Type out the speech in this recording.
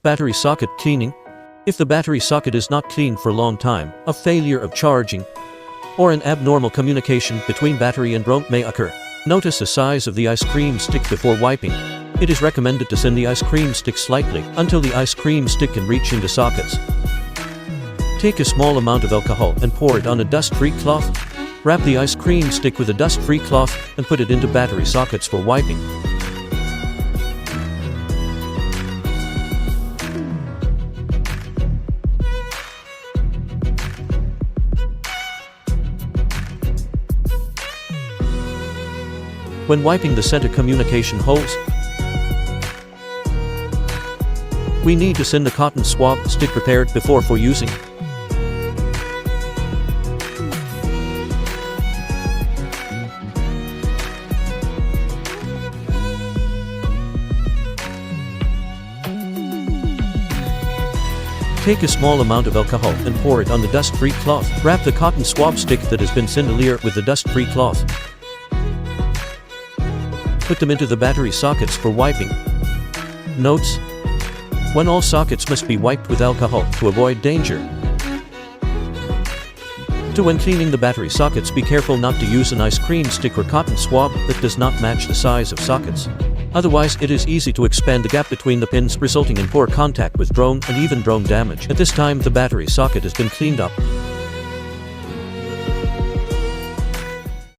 Battery socket cleaning. If the battery socket is not cleaned for a long time, a failure of charging or an abnormal communication between battery and ROM may occur. Notice the size of the ice cream stick before wiping. It is recommended to thin the ice cream stick slightly until the ice cream stick can reach into sockets. Take a small amount of alcohol and pour it on a dust-free cloth. Wrap the ice cream stick with a dust-free cloth and put it into battery sockets for wiping. When wiping the center communication holes, we need to send the cotton swab stick prepared before for using. Take a small amount of alcohol and pour it on the dust-free cloth. Wrap the cotton swab stick that has been cindelier with the dust-free cloth. Put them into the battery sockets for wiping. Notes: when all sockets must be wiped with alcohol to avoid danger. When cleaning the battery sockets, be careful not to use an ice cream stick or cotton swab that does not match the size of sockets. Otherwise, it is easy to expand the gap between the pins, resulting in poor contact with drone and even drone damage. At this time, the battery socket has been cleaned up.